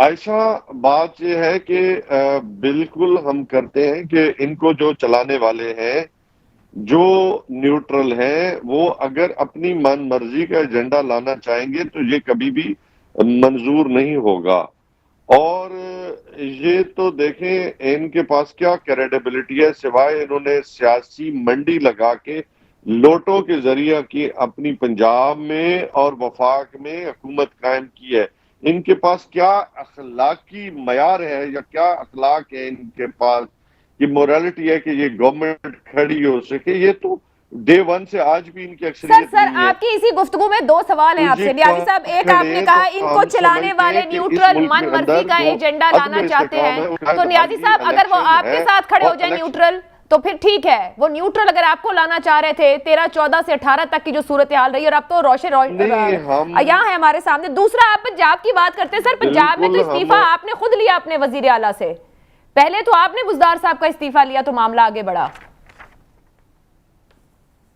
عائشہ بات یہ ہے کہ بالکل ہم کرتے ہیں کہ ان کو جو چلانے والے ہیں جو نیوٹرل ہیں وہ اگر اپنی من مرضی کا ایجنڈا لانا چاہیں گے تو یہ کبھی بھی منظور نہیں ہوگا. اور یہ تو دیکھیں ان کے پاس کیا کریڈیبلٹی ہے سوائے انہوں نے سیاسی منڈی لگا کے لوٹوں کے ذریعہ کی اپنی پنجاب میں اور وفاق میں حکومت قائم کی ہے. ان کے پاس کیا اخلاقی معیار ہے یا کیا اخلاق ہے ان کے پاس، یہ مورالٹی ہے کہ یہ گورنمنٹ کھڑی ہو سکے؟ یہ تو ڈے ون سے آج بھی ان کی اکثریت سر نہیں ہے. آپ کی اسی گفتگو میں دو سوال ہیں آپ سے. نیازی صاحب، ایک آپ نے کہا ان کو چلانے والے نیوٹرل من مرضی کا ایجنڈا لانا چاہتے ہیں، تو نیازی صاحب اگر وہ آپ کے ساتھ کھڑے ہو جائیں نیوٹرل تو پھر ٹھیک ہے. وہ نیوٹرل اگر آپ کو لانا چاہ رہے تھے 13-14 سے 18 تک کی جو صورتحال رہی، اور اب تو روشن یہاں ہے ہمارے سامنے. دوسرا، آپ پنجاب کی بات کرتے ہیں. سر پنجاب میں تو استعفیٰ آپ نے خود لیا اپنے وزیر اعلیٰ سے، پہلے تو آپ نے بزدار صاحب کا استعفیٰ لیا تو معاملہ آگے بڑھا.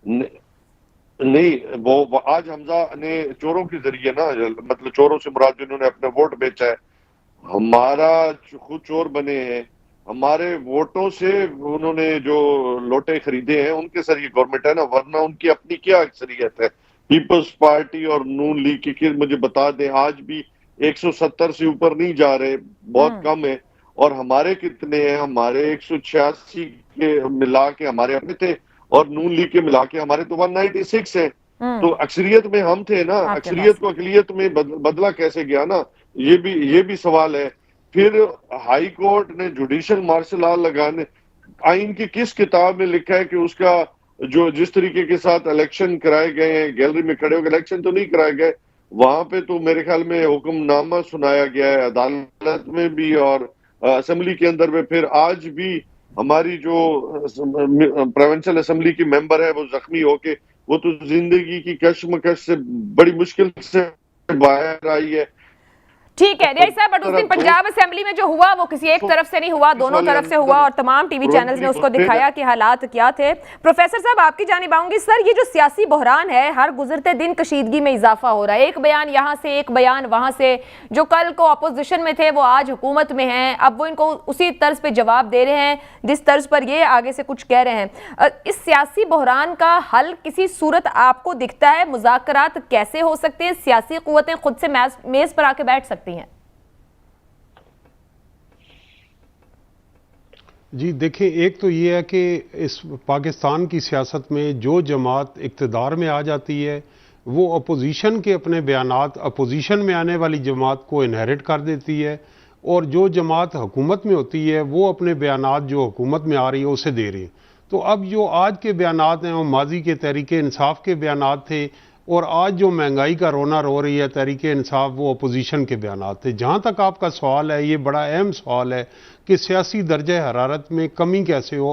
نہیں، وہ آج حمزہ نے چوروں کے ذریعے نا، مطلب چوروں سے مراد جنہوں نے اپنا ووٹ بیچا ہے، ہمارا خود چور بنے ہیں. ہمارے ووٹوں سے انہوں نے جو لوٹے خریدے ہیں ان کے سر یہ گورنمنٹ ہے نا، ورنہ ان کی اپنی کیا اکثریت ہے؟ پیپلز پارٹی اور نون لیگ کی مجھے بتا دیں آج بھی 170 سے اوپر نہیں جا رہے، بہت کم ہے. اور ہمارے کتنے ہیں؟ ہمارے 186 کے ملا کے ہمارے اپنے تھے اور نون لیگ کے ملا کے ہمارے تو 196 ہیں. تو اکثریت میں ہم تھے نا، اکثریت کو اقلیت میں بدلہ کیسے گیا نا، یہ بھی سوال ہے. پھر ہائی کورٹ نے جوڈیشل مارشل لا لگانے، آئین کی کس کتاب میں لکھا ہے کہ اس کا جو جس طریقے کے ساتھ الیکشن کرائے گئے ہیں، گیلری میں کھڑے ہو کے الیکشن تو نہیں کرائے گئے، وہاں پہ تو میرے خیال میں حکم نامہ سنایا گیا ہے عدالت میں بھی اور اسمبلی کے اندر میں. پھر آج بھی ہماری جو پروونشل اسمبلی کی ممبر ہے وہ زخمی ہو کے وہ تو زندگی کی کشمکش سے بڑی مشکل سے باہر آئی ہے. ٹھیک ہے ریاض صاحب، بٹ اس دن پنجاب اسمبلی میں جو ہوا وہ کسی ایک طرف سے نہیں ہوا، دونوں طرف سے ہوا، اور تمام ٹی وی چینلز نے اس کو دکھایا کہ حالات کیا تھے. پروفیسر صاحب آپ کی جانب آؤں گی. سر یہ جو سیاسی بحران ہے، ہر گزرتے دن کشیدگی میں اضافہ ہو رہا ہے. ایک بیان یہاں سے، ایک بیان وہاں سے. جو کل کو اپوزیشن میں تھے وہ آج حکومت میں ہیں، اب وہ ان کو اسی طرز پہ جواب دے رہے ہیں جس طرز پر یہ آگے سے کچھ کہہ رہے ہیں. اس سیاسی بحران کا حل کسی صورت آپ کو دکھتا ہے؟ مذاکرات کیسے ہو سکتے ہیں؟ سیاسی قوتیں خود سے میز پر آ کے بیٹھ سکتی ہیں؟ جی دیکھیں، ایک تو یہ ہے کہ اس پاکستان کی سیاست میں جو جماعت اقتدار میں آ جاتی ہے وہ اپوزیشن کے اپنے بیانات اپوزیشن میں آنے والی جماعت کو انہیرٹ کر دیتی ہے، اور جو جماعت حکومت میں ہوتی ہے وہ اپنے بیانات جو حکومت میں آ رہی ہے اسے دے رہی ہے. تو اب جو آج کے بیانات ہیں وہ ماضی کے تحریک انصاف کے بیانات تھے، اور آج جو مہنگائی کا رونا رو رہی ہے تحریک انصاف وہ اپوزیشن کے بیانات تھے. جہاں تک آپ کا سوال ہے، یہ بڑا اہم سوال ہے کہ سیاسی درجہ حرارت میں کمی کیسے ہو،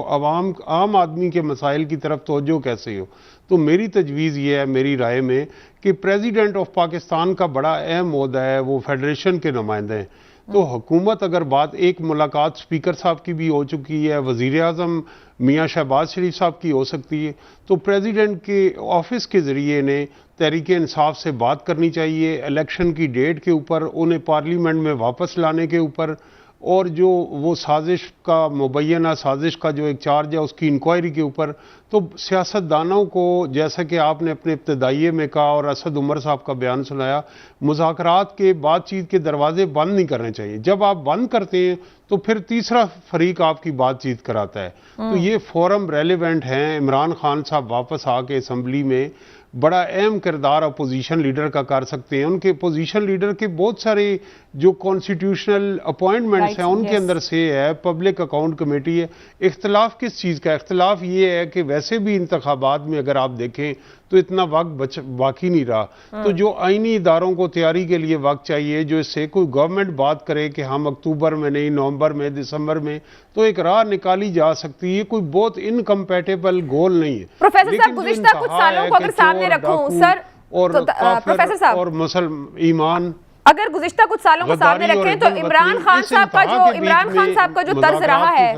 عام آدمی کے مسائل کی طرف توجہ کیسے ہو. تو میری تجویز یہ ہے، میری رائے میں، کہ پریزیڈنٹ آف پاکستان کا بڑا اہم عہدہ ہے، وہ فیڈریشن کے نمائندے ہیں. تو حکومت اگر بات، ایک ملاقات سپیکر صاحب کی بھی ہو چکی ہے، وزیر اعظم میاں شہباز شریف صاحب کی ہو سکتی ہے، تو پریزیڈنٹ کے آفس کے ذریعے نے تحریک انصاف سے بات کرنی چاہیے الیکشن کی ڈیٹ کے اوپر، انہیں پارلیمنٹ میں واپس لانے کے اوپر، اور جو وہ سازش کا مبینہ سازش کا جو ایک چارج ہے اس کی انکوائری کے اوپر. تو سیاست دانوں کو، جیسا کہ آپ نے اپنے ابتدائیے میں کہا اور اسد عمر صاحب کا بیان سنایا، مذاکرات کے بات چیت کے دروازے بند نہیں کرنے چاہیے. جب آپ بند کرتے ہیں تو پھر تیسرا فریق آپ کی بات چیت کراتا ہے. تو یہ فورم ریلیونٹ ہیں. عمران خان صاحب واپس آ کے اسمبلی میں بڑا اہم کردار اپوزیشن لیڈر کا کر سکتے ہیں. ان کے اپوزیشن لیڈر کے بہت سارے جو کانسٹیٹیوشنل اپوائنٹمنٹس ہیں ان کے اندر سے ہے، پبلک اکاؤنٹ کمیٹی ہے. اختلاف کس چیز کا؟ اختلاف یہ ہے کہ ویسے بھی انتخابات میں اگر آپ دیکھیں تو اتنا وقت باقی نہیں رہا. تو جو آئینی اداروں کو تیاری کے لیے وقت چاہیے، جو اس سے کوئی گورنمنٹ بات کرے کہ ہم اکتوبر میں نہیں، نومبر میں، دسمبر میں، تو ایک راہ نکالی جا سکتی ہے. کوئی بہت انکمپیٹیبل گول نہیں ہے. پروفیسر صاحب گزشتہ کچھ سالوں کو اگر سامنے رکھوں سر، اور کافر اور مسلم ایمان اگر گزشتہ کچھ سالوں کو سامنے رکھیں تو عمران خان صاحب کا جو طرز رہا ہے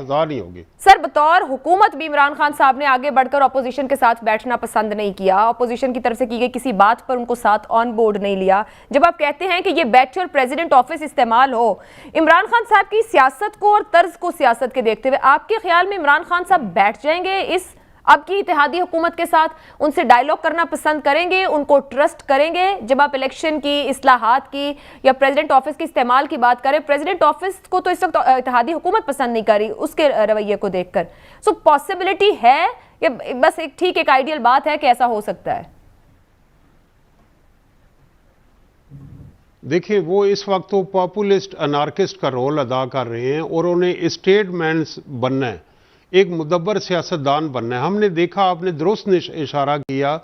سر، بطور حکومت بھی عمران خان صاحب نے آگے بڑھ کر اپوزیشن کے ساتھ بیٹھنا پسند نہیں کیا، اپوزیشن کی طرف سے کی گئی کسی بات پر ان کو ساتھ آن بورڈ نہیں لیا۔ جب آپ کہتے ہیں کہ یہ بیٹھ اور پریزیڈنٹ آفس استعمال ہو، عمران خان صاحب کی سیاست کو اور طرز کو سیاست کے دیکھتے ہوئے آپ کے خیال میں عمران خان صاحب بیٹھ جائیں گے اس اب کی اتحادی حکومت کے ساتھ، ان سے ڈائیلاگ کرنا پسند کریں گے، ان کو ٹرسٹ کریں گے؟ جب آپ الیکشن کی، اصلاحات کی یا پریزیڈنٹ آفس کے استعمال کی بات کریں، پریزیڈنٹ آفس کو تو اس وقت اتحادی حکومت پسند نہیں کر رہی اس کے رویے کو دیکھ کر، سو پاسبلٹی ہے یا بس ایک آئیڈیل بات ہے کہ ایسا ہو سکتا ہے؟ دیکھیں، وہ اس وقت تو پاپولسٹ انارکسٹ کا رول ادا کر رہے ہیں اور انہیں اسٹیٹ مینس بننا ہے، ایک مدبر سیاستدان بننا ہے۔ ہم نے دیکھا، آپ نے درست اشارہ کیا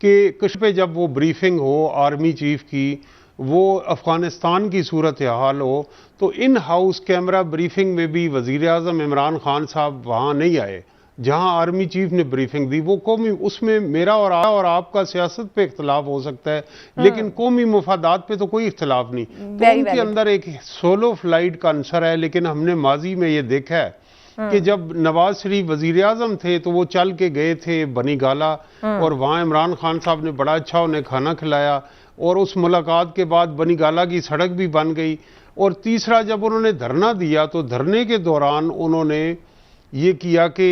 کہ کشمیر پہ جب وہ بریفنگ ہو آرمی چیف کی، وہ افغانستان کی صورتحال ہو، تو ان ہاؤس کیمرہ بریفنگ میں بھی وزیر اعظم عمران خان صاحب وہاں نہیں آئے جہاں آرمی چیف نے بریفنگ دی۔ وہ قومی، اس میں میرا اور آپ کا سیاست پہ اختلاف ہو سکتا ہے لیکن قومی مفادات پہ تو کوئی اختلاف نہیں۔ تو ان کے اندر ایک سولو فلائٹ کا عنصر ہے، لیکن ہم نے ماضی میں یہ دیکھا ہے کہ جب نواز شریف وزیر اعظم تھے تو وہ چل کے گئے تھے بنی گالا، اور وہاں عمران خان صاحب نے بڑا اچھا انہیں کھانا کھلایا، اور اس ملاقات کے بعد بنی گالا کی سڑک بھی بن گئی۔ اور تیسرا، جب انہوں نے دھرنا دیا تو دھرنے کے دوران انہوں نے یہ کیا کہ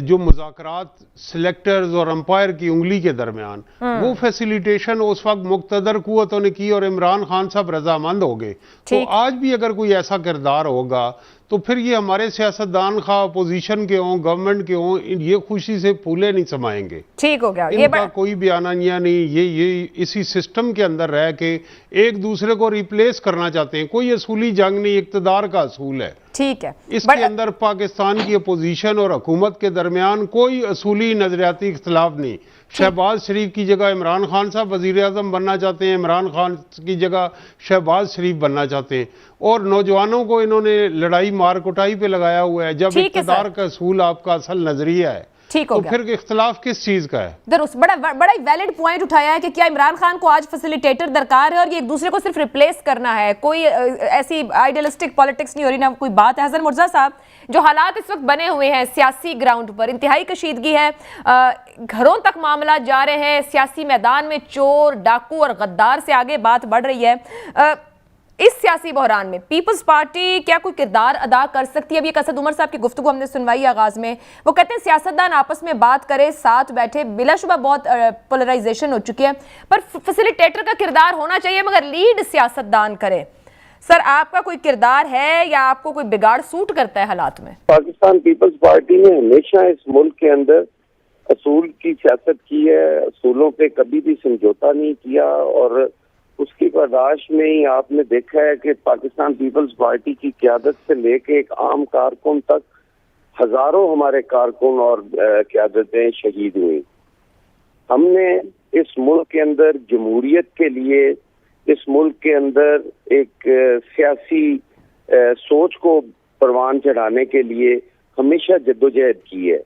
جو مذاکرات سلیکٹرز اور امپائر کی انگلی کے درمیان، وہ فیسیلیٹیشن اس وقت مقتدر قوتوں نے کی اور عمران خان صاحب رضامند ہو گئے۔ تو آج بھی اگر کوئی ایسا کردار ہوگا تو پھر یہ ہمارے سیاستدان خواہ اپوزیشن کے ہوں، گورنمنٹ کے ہوں، یہ خوشی سے پھولے نہیں سمائیں گے۔ ٹھیک ہو گیا، ان کا کوئی بھی آنانیہ نہیں، یہ اسی سسٹم کے اندر رہ کے ایک دوسرے کو ریپلیس کرنا چاہتے ہیں۔ کوئی اصولی جنگ نہیں، اقتدار کا اصول ہے۔ ٹھیک ہے، اس کے اندر پاکستان کی اپوزیشن اور حکومت کے درمیان کوئی اصولی نظریاتی اختلاف نہیں۔ شہباز شریف کی جگہ عمران خان صاحب وزیر اعظم بننا چاہتے ہیں، عمران خان کی جگہ شہباز شریف بننا چاہتے ہیں، اور نوجوانوں کو انہوں نے لڑائی مار کٹائی پہ لگایا ہوا ہے۔ جب اقتدار کا اصول آپ کا اصل نظریہ ہے تو پھر اختلاف کس چیز کا ہے؟ درست، بڑا ویلڈ پوائنٹ اٹھایا ہے کہ کیا عمران خان کو آج فیسیلیٹیٹر درکار ہے اور یہ ایک دوسرے کو صرف ریپلیس کرنا ہے، کوئی ایسی آئیڈیلسٹک پالیٹکس نہیں ہو رہی، نہ کوئی بات ہے۔ حسن مرزا صاحب، جو حالات اس وقت بنے ہوئے ہیں سیاسی گراؤنڈ پر، انتہائی کشیدگی ہے، گھروں تک معاملات جا رہے ہیں، سیاسی میدان میں چور، ڈاکو اور غدار سے آگے بات بڑھ رہی ہے، اس سیاسی بحران میں پیپلز پارٹی کیا کوئی کردار ادا کر سکتی ہے؟ ابھی ایک اسد عمر صاحب کی گفتگو ہم نے سنوائی آغاز میں، وہ کہتے ہیں سیاستدان آپس میں بات کرے، ساتھ بیٹھے، بلا شبہ بہت پولرائزیشن ہو چکی ہے، پر فیسیلیٹیٹر کا کردار ہونا چاہیے مگر لیڈ سیاستدان کرے۔ سر، آپ کا کوئی کردار ہے یا آپ کو کوئی بگاڑ سوٹ کرتا ہے حالات میں؟ پاکستان پیپلز پارٹی نے ہمیشہ اس ملک کے اندر اصول کی سیاست کی ہے، اصولوں پہ کبھی بھی سمجھوتا نہیں کیا، اور اس کی پرداش میں ہی آپ نے دیکھا ہے کہ پاکستان پیپلز پارٹی کی قیادت سے لے کے ایک عام کارکن تک ہزاروں ہمارے کارکن اور قیادتیں شہید ہوئی۔ ہم نے اس ملک کے اندر جمہوریت کے لیے، اس ملک کے اندر ایک سیاسی سوچ کو پروان چڑھانے کے لیے ہمیشہ جدوجہد کی ہے۔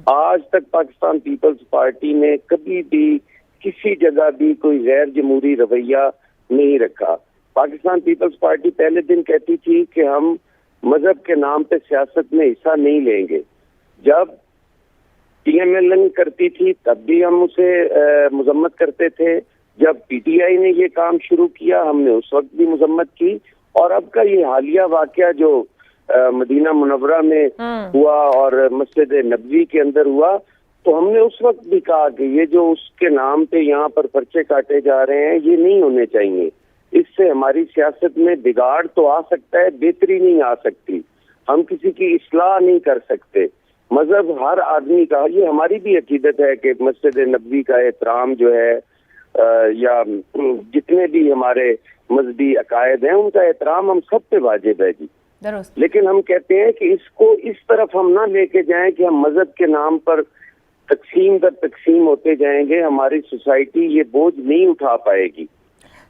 آج تک پاکستان پیپلز پارٹی نے کبھی بھی کسی جگہ بھی کوئی غیر جمہوری رویہ نہیں رکھا۔ پاکستان پیپلز پارٹی پہلے دن کہتی تھی کہ ہم مذہب کے نام پہ سیاست میں حصہ نہیں لیں گے۔ جب پی ایم ایل این کرتی تھی تب بھی ہم اسے مذمت کرتے تھے، جب پی ٹی آئی نے یہ کام شروع کیا ہم نے اس وقت بھی مذمت کی، اور اب کا یہ حالیہ واقعہ جو مدینہ منورہ میں ہوا اور مسجد نبوی کے اندر ہوا، تو ہم نے اس وقت بھی کہا کہ یہ جو اس کے نام پہ یہاں پر پرچے کاٹے جا رہے ہیں یہ نہیں ہونے چاہیے، اس سے ہماری سیاست میں بگاڑ تو آ سکتا ہے، بہتری نہیں آ سکتی، ہم کسی کی اصلاح نہیں کر سکتے۔ مذہب ہر آدمی کا، یہ ہماری بھی عقیدت ہے کہ مسجد نبوی کا احترام جو ہے یا جتنے بھی ہمارے مذہبی عقائد ہیں ان کا احترام ہم سب پہ واجب ہے جی، لیکن ہم کہتے ہیں کہ اس کو اس طرف ہم نہ لے کے جائیں کہ ہم مذہب کے نام پر تقسیم در تقسیم ہوتے جائیں گے، ہماری سوسائٹی یہ بوجھ نہیں اٹھا پائے گی۔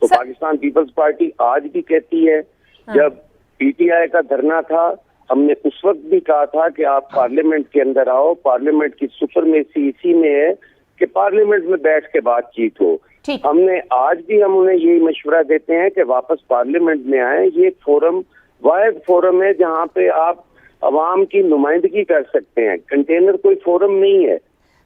تو پاکستان پیپلز پارٹی آج بھی کہتی ہے، جب پی ٹی آئی کا دھرنا تھا ہم نے اس وقت بھی کہا تھا کہ آپ پارلیمنٹ کے اندر آؤ، پارلیمنٹ کی سپرمیسی اسی میں ہے کہ پارلیمنٹ میں بیٹھ کے بات چیت ہو. ہم نے آج بھی ہم انہیں یہی مشورہ دیتے ہیں کہ واپس پارلیمنٹ میں آئیں. یہ فورم واحد فورم ہے جہاں پہ آپ عوام کی نمائندگی کر سکتے ہیں. کنٹینر کوئی فورم نہیں ہے.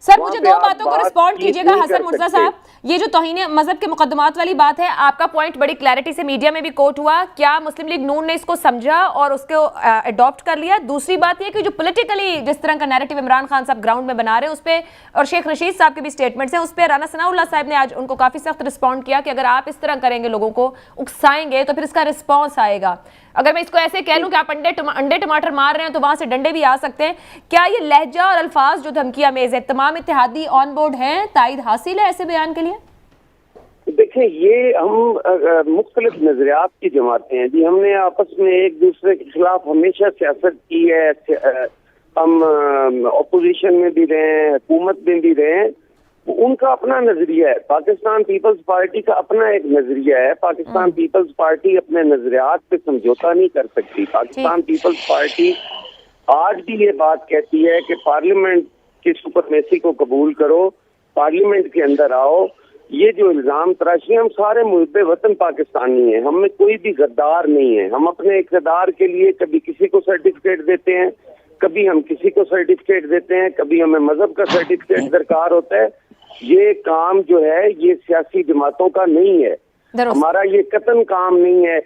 سر مجھے دو باتوں کو رسپونڈ کیجیے گا حسن مرزا صاحب. یہ جو توہین مذہب کے مقدمات والی بات ہے، آپ کا پوائنٹ بڑی کلیئرٹی سے میڈیا میں بھی کوٹ ہوا. کیا مسلم لیگ نون نے اس کو سمجھا اور اس کو اڈاپٹ کر لیا؟ دوسری بات یہ کہ جو پولیٹیکلی جس طرح کا نیریٹو عمران خان صاحب گراؤنڈ میں بنا رہے ہیں اس پہ، اور شیخ رشید صاحب کے بھی سٹیٹمنٹس ہیں اس پہ، رانا ثناء اللہ صاحب نے آج ان کو کافی سخت رسپونڈ کیا کہ اگر آپ اس طرح کریں گے، لوگوں کو اکسائیں گے تو پھر اس کا رسپانس آئے گا. اگر میں اس کو ایسے کہہ لوں کہ آپ انڈے ٹماٹر مار رہے ہیں تو وہاں سے ڈنڈے بھی آ سکتے ہیں. کیا یہ لہجہ اور الفاظ جو دھمکی آمیز ہے، تمام اتحادی آن بورڈ ہیں، تائید حاصل ہے ایسے بیان کے لیے؟ دیکھیں، یہ ہم مختلف نظریات کی جماعتیں ہیں جی. ہم نے آپس میں ایک دوسرے کے خلاف ہمیشہ سیاست کی ہے. ہم اپوزیشن میں بھی رہے ہیں، حکومت میں بھی رہے ہیں. ان کا اپنا نظریہ ہے. پاکستان پیپلز پارٹی کا اپنا ایک نظریہ ہے. پاکستان پیپلز پارٹی اپنے نظریات پہ سمجھوتا نہیں کر سکتی. پاکستان پیپلز پارٹی آج بھی یہ بات کہتی ہے کہ پارلیمنٹ کی سپرمیسی کو قبول کرو، پارلیمنٹ کے اندر آؤ. یہ جو الزام تراشی، ہم سارے محب وطن پاکستانی ہیں، ہم میں کوئی بھی غدار نہیں ہے. ہم اپنے اقتدار کے لیے کبھی کسی کو سرٹیفکیٹ دیتے ہیں، کبھی ہم کسی کو سرٹیفکیٹ دیتے ہیں، کبھی ہمیں مذہب کا سرٹیفکیٹ درکار ہوتا ہے. یہ کام جو ہے یہ سیاسی جماعتوں کا نہیں ہے، ہمارا یہ قطن کام نہیں ہے.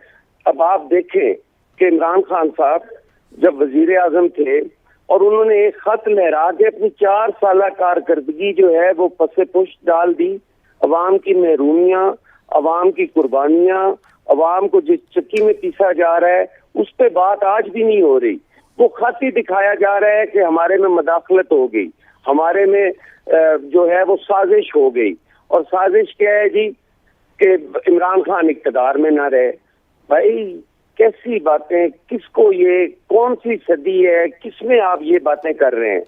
اب آپ دیکھیں کہ عمران خان صاحب جب وزیر اعظم تھے اور انہوں نے ایک خط لہرا کے اپنی 4 سالہ کارکردگی جو ہے وہ پس پشت ڈال دی. عوام کی محرومیاں، عوام کی قربانیاں، عوام کو جس چکی میں پیسا جا رہا ہے اس پہ بات آج بھی نہیں ہو رہی. وہ خط ہی دکھایا جا رہا ہے کہ ہمارے میں مداخلت ہو گئی، ہمارے میں جو ہے وہ سازش ہو گئی. اور سازش کیا ہے جی؟ کہ عمران خان اقتدار میں نہ رہے. بھائی کیسی باتیں، کس کو یہ کون سی صدی ہے، کس میں آپ یہ باتیں کر رہے ہیں؟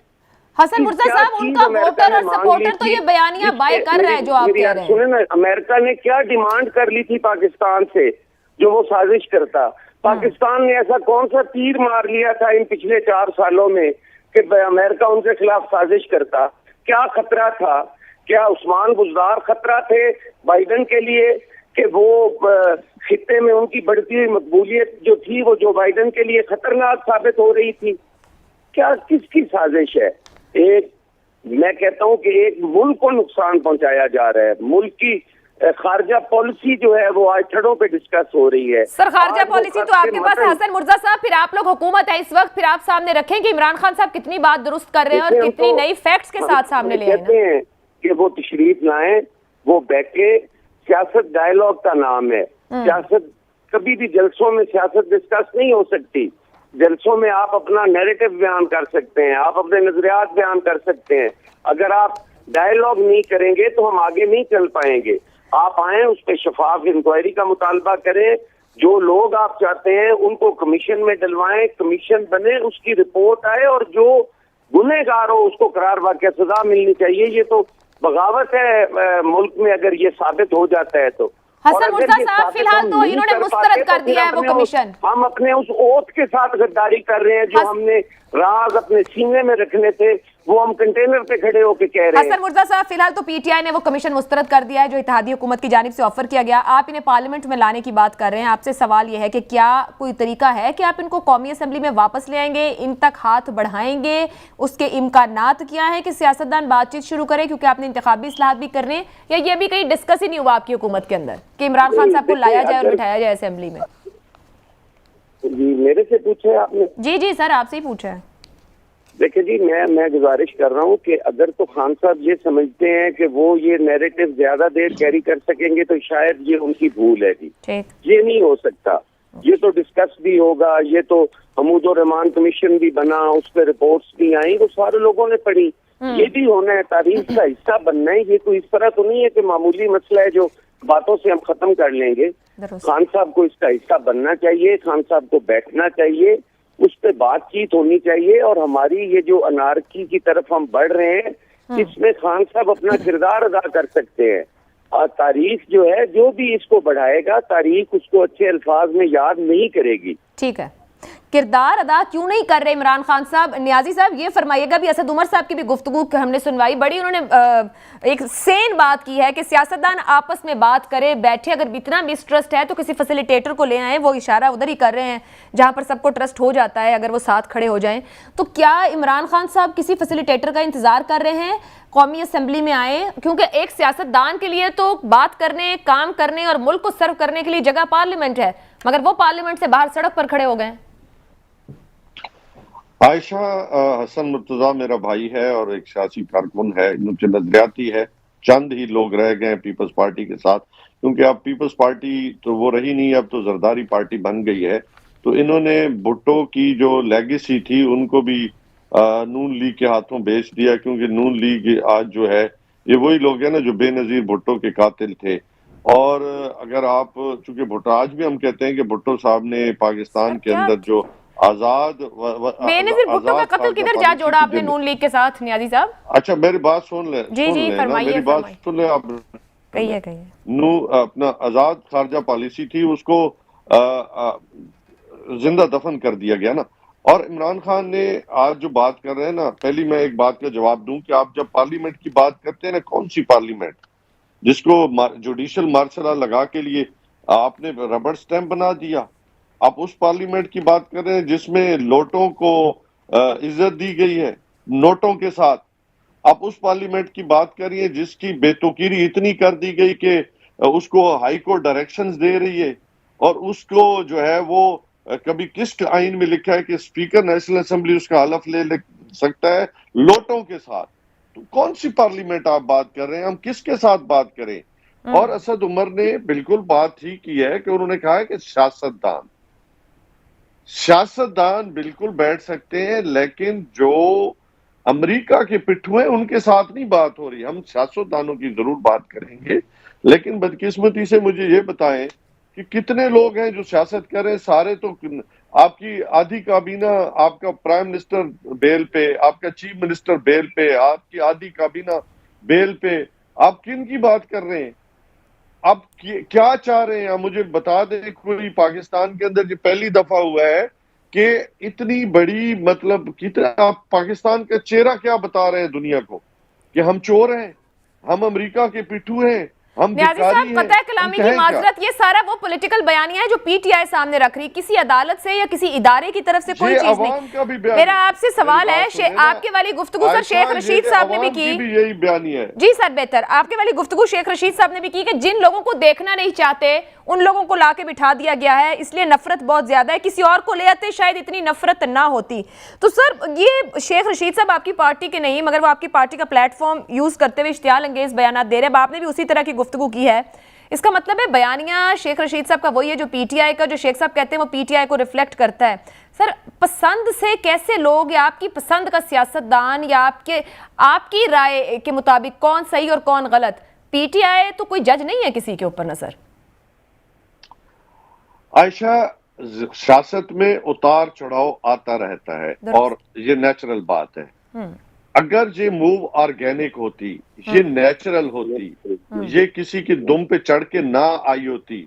حسن مرزا صاحب ان کا ووٹر اور سپورٹر تو یہ بیانیاں بائی کر رہا ہے جو آپ کہہ رہے ہیں. سنیں نا، امریکہ نے کیا ڈیمانڈ کر لی تھی پاکستان سے جو وہ سازش کرتا؟ پاکستان نے ایسا کون سا تیر مار لیا تھا ان پچھلے 4 سالوں میں کہ امریکہ ان کے خلاف سازش کرتا؟ کیا خطرہ تھا؟ کیا عثمان بزدار خطرہ تھے بائیڈن کے لیے کہ وہ خطے میں ان کی بڑھتی ہوئی مقبولیت جو تھی وہ جو بائیڈن کے لیے خطرناک ثابت ہو رہی تھی؟ کیا کس کی سازش ہے؟ میں کہتا ہوں کہ ایک ملک کو نقصان پہنچایا جا رہا ہے. ملک کی خارجہ پالیسی جو ہے وہ آج چھڑوں پہ ڈسکس ہو رہی ہے. سر خارجہ پالیسی تو آپ کے پاس ہے حسن مرزا صاحب. پھر آپ لوگ حکومت ہے اس وقت، پھر آپ سامنے رکھیں کہ عمران خان صاحب کتنی بات درست کر رہے ہیں اور کتنی نئی فیکٹس کے ساتھ سامنے لے آئے ہیں کہ وہ تشریف لائیں، وہ بیٹھے. سیاست ڈائیلاگ کا نام ہے. سیاست کبھی بھی جلسوں میں سیاست ڈسکس نہیں ہو سکتی. جلسوں میں آپ اپنا نیریٹو بیان کر سکتے ہیں، آپ اپنے نظریات بیان کر سکتے ہیں. اگر آپ ڈائیلاگ نہیں کریں گے تو ہم آگے نہیں چل پائیں گے. آپ آئیں، اس پہ شفاف انکوائری کا مطالبہ کریں. جو لوگ آپ چاہتے ہیں ان کو کمیشن میں ڈلوائیں، کمیشن بنے، اس کی رپورٹ آئے اور جو گنہگار ہو اس کو قرار واقع سزا ملنی چاہیے. یہ تو بغاوت ہے ملک میں اگر یہ ثابت ہو جاتا ہے تو. حسن مرزا صاحب فی الحال تو انہوں نے مسترد کر دیا ہے وہ کمیشن. ہم اپنے اس اوتھ کے ساتھ غداری کر رہے ہیں جو ہم نے راز اپنے سینے میں رکھنے تھے، وہ ہم کنٹینر پہ کھڑے ہو کے کہہ رہے ہیں. حسن مرزا صاحب فی الحال تو پی ٹی آئی نے وہ کمیشن مسترد کر دیا ہے جو اتحادی حکومت کی جانب سے آفر کیا گیا. آپ انہیں پارلیمنٹ میں لانے کی بات کر رہے ہیں. آپ سے سوال یہ ہے کہ کیا کوئی طریقہ ہے کہ آپ ان کو قومی اسمبلی میں واپس لے آئیں گے، ان تک ہاتھ بڑھائیں گے؟ اس کے امکانات کیا ہیں کہ سیاستدان بات چیت شروع کریں، کیونکہ آپ نے انتخابی اصلاحات بھی کرنے ہیں؟ یا یہ بھی کہیں ڈسکس ہی نہیں ہوا آپ کی حکومت کے اندر کہ عمران خان صاحب کو لایا جائے اور بٹھایا جائے اسمبلی میں؟ جی میرے سے پوچھے آپ نے؟ جی سر آپ سے ہی پوچھا ہے. دیکھیں جی، میں گزارش کر رہا ہوں کہ اگر تو خان صاحب یہ سمجھتے ہیں کہ وہ یہ نیریٹو زیادہ دیر کیری کر سکیں گے تو شاید یہ ان کی بھول ہے جی. یہ نہیں ہو سکتا. یہ تو ڈسکس بھی ہوگا، یہ تو حمود الرحمان کمیشن بھی بنا، اس پہ رپورٹس بھی آئیں، وہ سارے لوگوں نے پڑھی. یہ بھی ہونا ہے، تاریخ کا حصہ بننا ہے. یہ کوئی اس طرح تو نہیں ہے کہ معمولی مسئلہ ہے جو باتوں سے ہم ختم کر لیں گے. خان صاحب کو اس کا حصہ بننا چاہیے، خان صاحب کو بیٹھنا چاہیے، اس پہ بات چیت ہونی چاہیے. اور ہماری یہ جو انارکی کی طرف ہم بڑھ رہے ہیں اس میں خان صاحب اپنا کردار ادا کر سکتے ہیں. اور تاریخ جو ہے جو بھی اس کو بڑھائے گا، تاریخ اس کو اچھے الفاظ میں یاد نہیں کرے گی. ٹھیک ہے. کردار ادا کیوں نہیں کر رہے عمران خان صاحب؟ نیازی صاحب یہ فرمائیے گا، بھی اسد عمر صاحب کی بھی گفتگو ہم نے سنوائی، بڑی انہوں نے ایک سین بات کی ہے کہ سیاستدان آپس میں بات کرے بیٹھے، اگر اتنا مسٹرسٹ ہے تو کسی فیسیلیٹیٹر کو لے آئیں، وہ اشارہ ادھر ہی کر رہے ہیں جہاں پر سب کو ٹرسٹ ہو جاتا ہے اگر وہ ساتھ کھڑے ہو جائیں۔ تو کیا عمران خان صاحب کسی فیسیلیٹیٹر کا انتظار کر رہے ہیں قومی اسمبلی میں آئیں؟ کیونکہ ایک سیاستدان کے لیے تو بات کرنے، کام کرنے اور ملک کو سرو کرنے کے لیے جگہ پارلیمنٹ ہے، مگر وہ پارلیمنٹ سے باہر سڑک پر کھڑے ہو گئے۔ عائشہ، حسن مرتضیٰ میرا بھائی ہے اور ایک سیاسی کارکن ہے، نظریاتی ہے، چند ہی لوگ رہ گئے ہیں پیپلز پارٹی کے ساتھ، کیونکہ اب پیپلز پارٹی تو وہ رہی نہیں، اب تو زرداری پارٹی بن گئی ہے۔ تو انہوں نے بھٹو کی جو لیگیسی تھی ان کو بھی نون لیگ کے ہاتھوں بیچ دیا، کیونکہ نون لیگ آج جو ہے یہ وہی لوگ ہیں نا جو بے نظیر بھٹو کے قاتل تھے۔ اور اگر آپ چونکہ بھٹو، آج بھی ہم کہتے ہیں کہ بھٹو صاحب نے پاکستان کے اندر جو آزاد بے نظیر بھٹو کا قتل کدھر جا جوڑا آپ نے نون لیگ کے ساتھ نیازی صاحب؟ اچھا میری بات سن لیں، جی فرمائیے، میری بات سن لیں آپ۔ کہیے اپنا آزاد خارجہ پالیسی تھی، اس کو زندہ دفن کر دیا گیا نا۔ اور عمران خان نے آج جو بات کر رہے ہیں نا، پہلی میں ایک بات کا جواب دوں کہ آپ جب پارلیمنٹ کی بات کرتے ہیں نا، کون سی پارلیمنٹ جس کو جوڈیشل مارشل لا لگا کے لیے آپ نے ربڑ سٹیمپ بنا دیا؟ آپ اس پارلیمنٹ کی بات کر رہے ہیں جس میں لوٹوں کو عزت دی گئی ہے نوٹوں کے ساتھ؟ آپ اس پارلیمنٹ کی بات کر رہی ہیں جس کی بے توقیری اتنی کر دی گئی کہ اس کو ہائی کورٹ ڈائریکشنز دے رہی ہے، اور اس کو جو ہے وہ کبھی کس آئین میں لکھا ہے کہ اسپیکر نیشنل اسمبلی اس کا حلف لے سکتا ہے لوٹوں کے ساتھ؟ تو کون سی پارلیمنٹ آپ بات کر رہے ہیں؟ ہم کس کے ساتھ بات کریں؟ اور اسد عمر نے بالکل بات ہی کی ہے کہ انہوں نے کہا ہے کہ سیاستدان بالکل بیٹھ سکتے ہیں، لیکن جو امریکہ کے پٹھو ہیں ان کے ساتھ نہیں بات ہو رہی۔ ہم سیاستدانوں کی ضرور بات کریں گے، لیکن بدقسمتی سے مجھے یہ بتائیں کہ کتنے لوگ ہیں جو سیاست کر رہے ہیں؟ سارے تو آپ کی آدھی کابینہ، آپ کا پرائم منسٹر بیل پہ، آپ کا چیف منسٹر بیل پہ، آپ کی آدھی کابینہ بیل پہ، آپ کن کی بات کر رہے ہیں؟ آپ کیا چاہ رہے ہیں؟ مجھے بتا دیں، کوئی پاکستان کے اندر یہ پہلی دفعہ ہوا ہے کہ اتنی بڑی آپ پاکستان کا چہرہ کیا بتا رہے ہیں دنیا کو کہ ہم چور ہیں، ہم امریکہ کے پٹھو ہیں، ہم نیازی صاحب قطع کلامی کی معذرت، یہ سارا وہ پولیٹیکل بیانیہ ہے جو پی ٹی آئی سامنے رکھ رہی، کسی عدالت سے یا کسی ادارے کی طرف سے کوئی چیز نہیں۔ میرا آپ سے سوال ہے، آپ کے والی گفتگو سر شیخ رشید صاحب نے بھی کی، یہی بیانیہ ہے جی سر بہتر، آپ کے والی گفتگو شیخ رشید صاحب نے بھی کی کہ جن لوگوں کو دیکھنا نہیں چاہتے ان لوگوں کو لا کے بٹھا دیا گیا ہے، اس لیے نفرت بہت زیادہ ہے، کسی اور کو لے آتے شاید اتنی نفرت نہ ہوتی۔ تو سر یہ شیخ رشید صاحب آپ کی پارٹی کے نہیں، مگر وہ آپ کی پارٹی کا پلیٹ فارم یوز کرتے ہوئے اشتعال انگیز بیانات دے رہے ہیں، آپ نے بھی اسی طرح کی گفتگو کی ہے۔ اس کا مطلب ہے بیانیہ شیخ رشید صاحب کا وہی ہے جو پی ٹی آئی کا، جو شیخ صاحب کہتے ہیں وہ پی ٹی آئی کو ریفلیکٹ کرتا ہے۔ سر پسند سے کیسے لوگ، یا آپ کی پسند کا سیاستدان، یا آپ کی رائے کے مطابق کون صحیح اور کون غلط؟ پی ٹی آئی تو کوئی جج نہیں ہے کسی کے اوپر نا سر۔ عائشہ، سیاست میں اتار چڑھاؤ آتا رہتا ہے اور یہ نیچرل بات ہے۔ اگر یہ موو آرگینک ہوتی، یہ نیچرل ہوتی، یہ کسی کی دم پہ چڑھ کے نہ آئی ہوتی،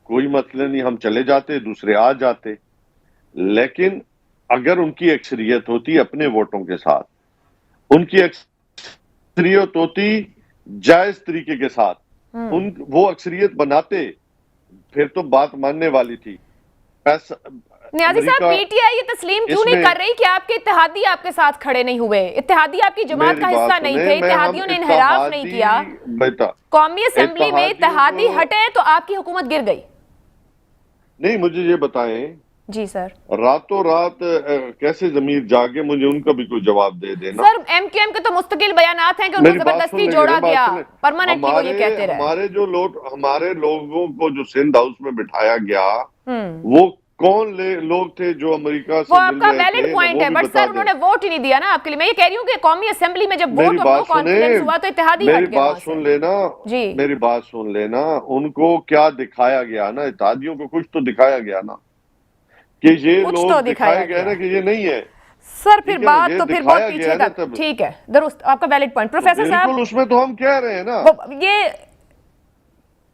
کوئی مسئلہ نہیں، ہم چلے جاتے، دوسرے آ جاتے۔ لیکن اگر ان کی اکثریت ہوتی اپنے ووٹوں کے ساتھ، ان کی اکثریت ہوتی جائز طریقے کے ساتھ، وہ اکثریت بناتے، پھر تو بات ماننے والی تھی۔ نیازی صاحب پی ٹی آئی یہ تسلیم کیوں نہیں کر رہی کہ آپ کے اتحادی آپ کے ساتھ کھڑے نہیں ہوئے؟ اتحادی آپ کی جماعت کا حصہ نہیں تھے، اتحادیوں نے انحراف نہیں کیا، قومی اسمبلی میں اتحادی ہٹے تو آپ کی حکومت گر گئی۔ نہیں، مجھے یہ بتائیں جی سر، راتوں رات کیسے ضمیر جاگے؟ مجھے ان کا بھی کوئی جواب دے دینا۔ سر ایم کیو ایم کے تو مستقل بیانات ہیں کہ ان کو زبردستی جوڑا گیا، پرماننٹلی وہ یہ کہتے رہے۔ ہمارے لوگوں کو جو سندھ ہاؤس میں بٹھایا گیا، وہ کون لوگ تھے جو امریکہ سے؟ وہ آپ کا ویلڈ پوائنٹ ہے، بٹ سر انہوں نے ووٹ ہی نہیں دیا نا آپ کے لیے۔ میں یہ کہہ رہی ہوں کہ قومی اسمبلی میں جب ووٹ اور نو کانفیڈنس ہوا تو اتحادی ہٹ گئے۔ میری بات سن لینا، میری بات سن لینا، ان کو کیا دکھایا گیا نا؟ اتحادیوں کو کچھ تو دکھایا گیا نا، کہ یہ لوگ دکھایا گیا نا کہ یہ نہیں ہے۔ سر پھر بات تو پھر بہت پیچھے تک، ٹھیک ہے درست، آپ کا ویلڈ پوائنٹ۔ پروفیسر صاحب بالکل اس میں تو ہم کہہ رہے ہیں نا، یہ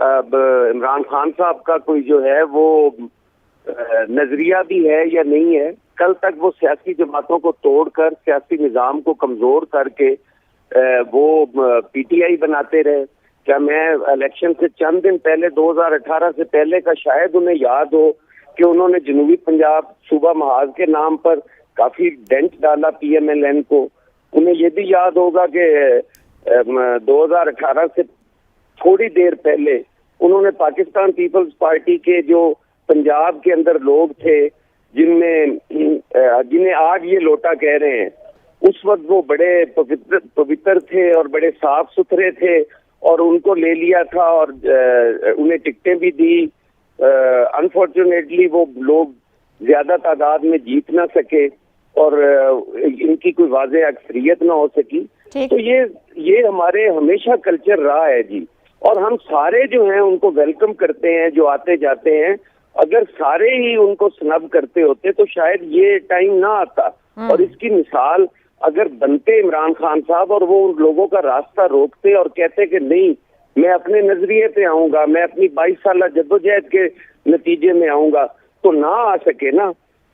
اب عمران خان صاحب کا کوئی جو ہے وہ نظریہ بھی ہے یا نہیں ہے. کل تک وہ سیاسی جماعتوں کو توڑ کر سیاسی نظام کو کمزور کر کے وہ پی ٹی آئی بناتے رہے. کیا میں الیکشن سے چند دن پہلے 2018 سے پہلے کا شاید انہیں یاد ہو کہ انہوں نے جنوبی پنجاب صوبہ محاذ کے نام پر کافی ڈینٹ ڈالا پی ایم ایل این کو. انہیں یہ بھی یاد ہوگا کہ 2018 سے تھوڑی دیر پہلے انہوں نے پاکستان پیپلز پارٹی کے جو پنجاب کے اندر لوگ تھے جنہیں آج یہ لوٹا کہہ رہے ہیں، اس وقت وہ بڑے پوتر تھے اور بڑے صاف ستھرے تھے اور ان کو لے لیا تھا اور انہیں ٹکٹیں بھی دی. انفارچونیٹلی وہ لوگ زیادہ تعداد میں جیت نہ سکے اور ان کی کوئی واضح اکثریت نہ ہو سکی. تو یہ ہمارے ہمیشہ کلچر رہا ہے جی، اور ہم سارے جو ہیں ان کو ویلکم کرتے ہیں جو آتے جاتے ہیں. اگر سارے ہی ان کو سنب کرتے ہوتے تو شاید یہ ٹائم نہ آتا. اور اس کی مثال اگر بنتے عمران خان صاحب اور وہ ان لوگوں کا راستہ روکتے اور کہتے کہ نہیں میں اپنے نظریے پہ آؤں گا، میں اپنی 22 سالہ جدوجہد کے نتیجے میں آؤں گا، تو نہ آ سکے نا.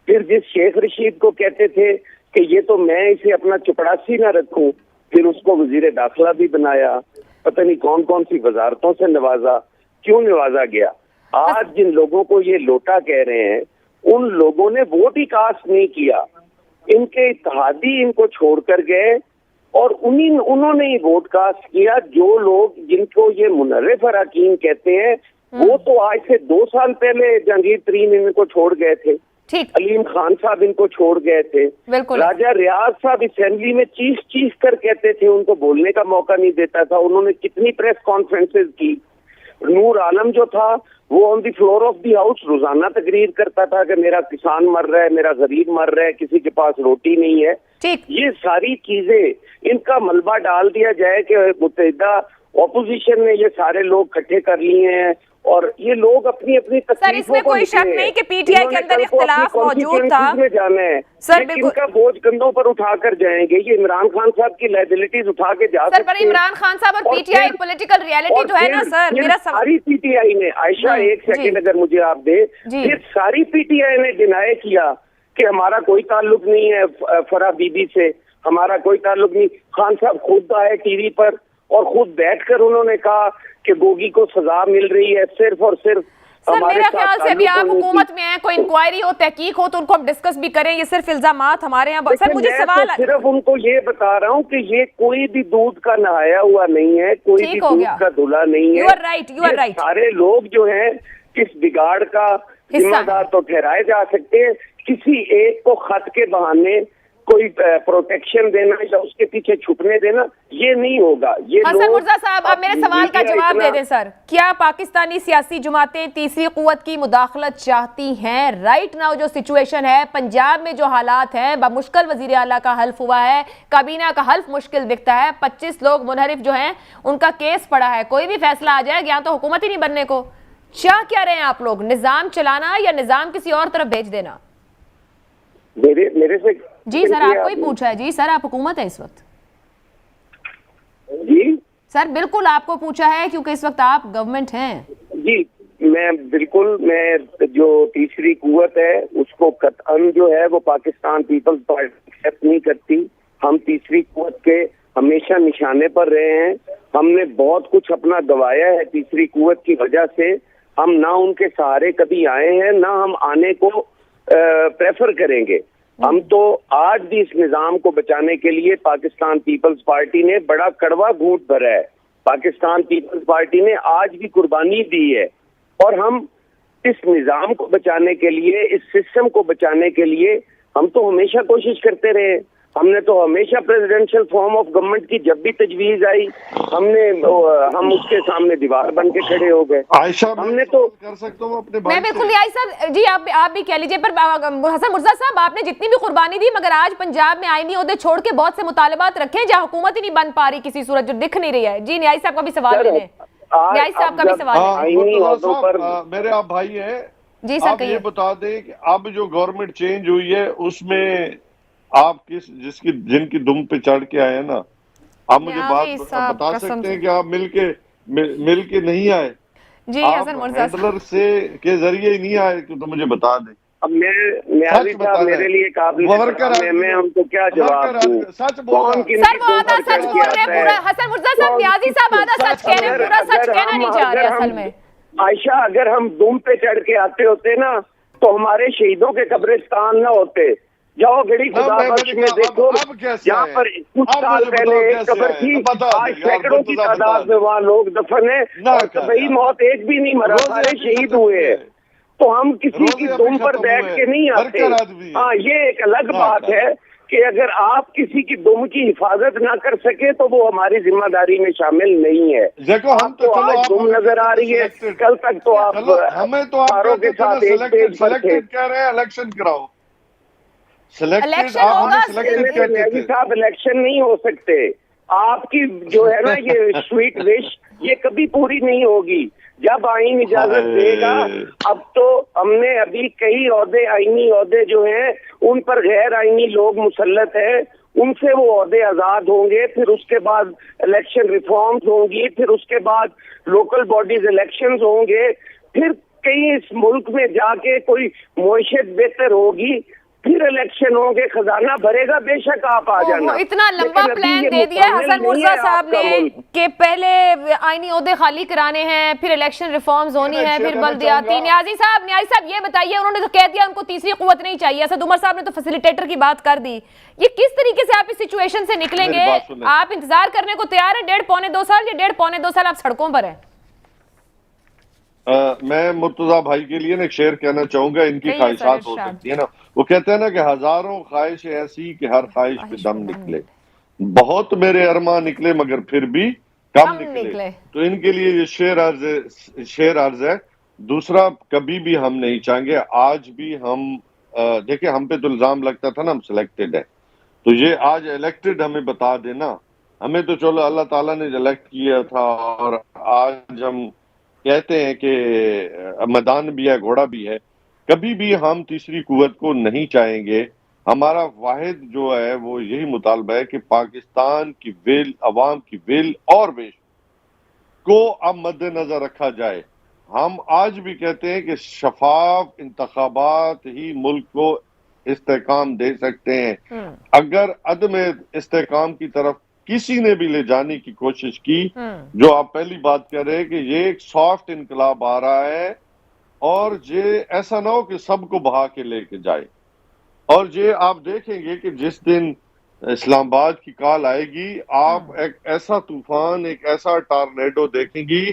پھر جس شیخ رشید کو کہتے تھے کہ یہ تو میں اسے اپنا چپڑاسی نہ رکھوں، پھر اس کو وزیر داخلہ بھی بنایا، پتہ نہیں کون کون سی وزارتوں سے نوازا. کیوں نوازا گیا؟ آج جن لوگوں کو یہ لوٹا کہہ رہے ہیں ان لوگوں نے ووٹ ہی کاسٹ نہیں کیا. ان کے اتحادی ان کو چھوڑ کر گئے اور انہوں نے ہی ووٹ کاسٹ کیا. جو لوگ جن کو یہ منحرف اراکین کہتے ہیں وہ تو آج سے 2 سال پہلے جہانگیر ترین ان کو چھوڑ گئے تھے، علیم خان صاحب ان کو چھوڑ گئے تھے، راجہ ریاض صاحب اسمبلی میں چیخ کر کہتے تھے، ان کو بولنے کا موقع نہیں دیتا تھا. انہوں نے کتنی پریس کانفرنسز کی. نور عالم جو تھا وہ آن دی فلور آف دی ہاؤس روزانہ تقریر کرتا تھا کہ میرا کسان مر رہا ہے، میرا غریب مر رہا ہے، کسی کے پاس روٹی نہیں ہے. یہ ساری چیزیں ان کا ملبہ ڈال دیا جائے کہ متحدہ اپوزیشن نے یہ سارے لوگ اکٹھے کر لیے ہیں اور یہ لوگ اپنی سر اس میں کوئی شک نہیں کہ پی ٹی آئی کے اندر اختلاف موجود تھا میں جانا ہے سر، ان کا بوجھ کندھوں پر اٹھا کر جائیں گے. یہ عمران خان صاحب کی لائبلٹیز اٹھا کے جا سکتے ہیں. پر عمران خان صاحب اور P T I political reality تو ہے نا سر. میرا ساری پی ٹی آئی نے عائشہ ایک سیکنڈ اگر مجھے آپ دے، پھر ساری پی ٹی آئی نے ڈینائی کیا کہ ہمارا کوئی تعلق نہیں ہے فرح بی بی سے، ہمارا کوئی تعلق نہیں. خان صاحب خود آئے ٹی وی پر اور خود بیٹھ کر انہوں نے کہا کہ گوگی کو سزا مل رہی ہے صرف اور صرف. سر میرا خیال سے ابھی آپ حکومت میں ہیں، کوئی انکوائری ہو تحقیق ہو تو ان کو ہم ڈسکس بھی کریں. یہ صرف الزامات ہمارے یہاں. سر مجھے سوال صرف ان کو یہ بتا رہا ہوں کہ یہ کوئی بھی دودھ کا نہایا ہوا نہیں ہے، کوئی بھی دودھ کا دھلا نہیں ہے. سارے لوگ جو ہیں اس بگاڑ کا ذمہ دار تو ٹھہرائے جا سکتے ہیں. کسی ایک کو خط کے بہانے کوئی پروٹیکشن دینا یا اس کے پیچھے چھپنے دینا یہ نہیں ہوگا. یہ حسن مرزا صاحب اب میرے سوال کا جواب دے دیں سر. کیا پاکستانی سیاسی جماعتیں تیسری قوت کی مداخلت چاہتی ہیں؟ رائٹ ناؤ جو سچویشن ہے پنجاب میں، جو حالات ہیں، بمشکل وزیر اعلیٰ کا حلف ہوا ہے، کابینہ کا حلف مشکل دکھتا ہے، 25 لوگ منحرف جو ہیں ان کا کیس پڑا ہے، کوئی بھی فیصلہ آ جائے گا تو حکومت ہی نہیں بننے کو. چاہ کیا رہے ہیں آپ لوگ؟ نظام چلانا یا نظام کسی اور طرف بھیج دینا؟ میرے سے جی سر آپ کو ہی پوچھا ہے. جی سر آپ حکومت ہے اس وقت. جی سر بالکل آپ کو پوچھا ہے کیونکہ اس وقت آپ گورنمنٹ ہیں. جی میں بالکل، میں جو تیسری قوت ہے اس کو قطعاً جو ہے وہ پاکستان پیپلز پارٹی ایکسپٹ نہیں کرتی. ہم تیسری قوت کے ہمیشہ نشانے پر رہے ہیں. ہم نے بہت کچھ اپنا گوایا ہے تیسری قوت کی وجہ سے. ہم نہ ان کے سہارے کبھی آئے ہیں نہ ہم آنے کو پریفر کریں گے. ہم تو آج بھی اس نظام کو بچانے کے لیے پاکستان پیپلز پارٹی نے بڑا کڑوا گھونٹ بھرا ہے. پاکستان پیپلز پارٹی نے آج بھی قربانی دی ہے اور ہم اس نظام کو بچانے کے لیے، اس سسٹم کو بچانے کے لیے ہم تو ہمیشہ کوشش کرتے رہے. ہم نے تو ہمیشہ پریزیڈنشل فارم آف گورنمنٹ کی جب بھی تجویز آئی ہم اس کے سامنے دیوار بن کے کھڑے ہو گئے. عائشہ ہم نے تو کر سکتا ہوں اپنے میں بالکل یہی صاحب جی آپ بھی کہہ لیجئے. پر حسن مرزا صاحب آپ نے جتنی بھی قربانی دی مگر آج پنجاب میں آئینی عہدے چھوڑ کے بہت سے مطالبات رکھے جہاں حکومت ہی نہیں بن پا رہی کسی صورت، جو دکھ نہیں رہی ہے. جی نیائی صاحب کا بھی سوال لے لیں. نیائی صاحب کا بھی سوال ہے. میرے آپ بھائی ہیں، جی سر آپ یہ بتا دیں کہ اب جو گورنمنٹ چینج ہوئی ہے اس میں آپ جن کی دم پہ چڑھ کے آئے نا، آپ مجھے بات بتا سکتے ہیں کہ آپ مل کے نہیں آئے؟ جی آپ حسن مرزا صاحب، ہینڈلر سے کے ذریعے ہی نہیں آئے تو مجھے بتا دیں. اب نیازی صاحب میرے لیے قابل میں ہم کو کیا جواب دوں؟ سچ بول کون رہا. سر وہ آدھا سچ بول رہے ہیں پورا. حسن مرزا صاحب، نیازی صاحب آدھا سچ کہہ رہے ہیں، پورا سچ کہنا نہیں چاہ رہے اصل میں. عائشہ اگر ہم دم پہ چڑھ کے آتے ہوتے نا تو ہمارے شہیدوں کے قبرستان نہ ہوتے. جاؤ گڑی خدا بخش میں دیکھو، جہاں پر کچھ سال پہلے ایک قبر تھی، آج سینکڑوں کی تعداد میں وہاں لوگ دفن ہیں اور طبعی موت ایک بھی نہیں مرا، سارے شہید ہوئے ہیں. تو ہم کسی کی دم پر بیٹھ کے نہیں آتے. ہاں یہ ایک الگ بات ہے کہ اگر آپ کسی کی دم کی حفاظت نہ کر سکے تو وہ ہماری ذمہ داری میں شامل نہیں ہے. دیکھو ہم تو آج دم نظر آ رہی ہے، کل تک تو آپ ہمیں تو آپ کے ساتھ ایک پیج پر تھے. کہہ رہے ہیں الیکشن کراؤ. الیکشن ہوگا صاحب الیکشن نہیں ہو سکتے. آپ کی جو ہے نا یہ سویٹ وش یہ کبھی پوری نہیں ہوگی جب آئین اجازت دے گا. اب تو ہم نے ابھی کئی عہدے، آئینی عہدے جو ہیں ان پر غیر آئینی لوگ مسلط ہیں، ان سے وہ عہدے آزاد ہوں گے. پھر اس کے بعد الیکشن ریفارمز ہوں گی، پھر اس کے بعد لوکل باڈیز الیکشنز ہوں گے، پھر کہیں اس ملک میں جا کے کوئی معیشت بہتر ہوگی، پھر الیکشن ہوں گے، خزانہ بھرے گا، بے شک آپ آ جانا. اتنا لمبا پلان دے دیا حسن مرزا صاحب نے کہ پہلے آئینی عہدے خالی کرانے ہیں، پھر الیکشن ریفارمز ہونی ہے، پھر بلدیاتی. نیازی صاحب یہ بتائیے، انہوں نے تو کہہ دیا ان کو تیسری قوت نہیں چاہیے. اسد عمر صاحب نے تو فیسیلیٹیٹر کی بات کر دی. یہ کس طریقے سے آپ اس سچویشن سے نکلیں گے؟ آپ انتظار کرنے کو تیار ہیں 1.5 پونے 2 سال یا 1.5 پونے 2 سال آپ سڑکوں پر ہیں؟ میں مرتضیٰ بھائی کے لیے نا ایک شعر کہنا چاہوں گا. ان کی خواہشات ہو سکتی ہے نا، وہ کہتے ہیں نا کہ ہزاروں خواہش ایسی کہ ہر خواہش پہ دم نکلے، بہت میرے ارماں نکلے مگر پھر بھی کم نکلے. تو ان کے لیے یہ شعر عرض ہے. دوسرا، کبھی بھی ہم نہیں چاہیں گے، آج بھی ہم دیکھیں ہم پہ تو الزام لگتا تھا نا ہم سلیکٹڈ ہے، تو یہ آج الیکٹڈ ہمیں بتا دینا. ہمیں تو چلو اللہ تعالیٰ نے الیکٹ کیا تھا، اور آج ہم کہتے ہیں کہ میدان بھی ہے، گھوڑا بھی ہے. کبھی بھی ہم تیسری قوت کو نہیں چاہیں گے. ہمارا واحد جو ہے وہ یہی مطالبہ ہے کہ پاکستان کی ول، عوام کی ول اور وش کو اب مد نظر رکھا جائے. ہم آج بھی کہتے ہیں کہ شفاف انتخابات ہی ملک کو استحکام دے سکتے ہیں. اگر عدم استحکام کی طرف کسی نے بھی لے جانے کی کوشش کی، جو آپ پہلی بات کہہ رہے ہیں کہ یہ ایک سافٹ انقلاب آ رہا ہے، اور یہ ایسا نہ ہو کہ سب کو بہا کے لے کے جائے. اور یہ آپ دیکھیں گے کہ جس دن اسلام آباد کی کال آئے گی، آپ ایک ایسا طوفان، ایک ایسا ٹارنیڈو دیکھیں گی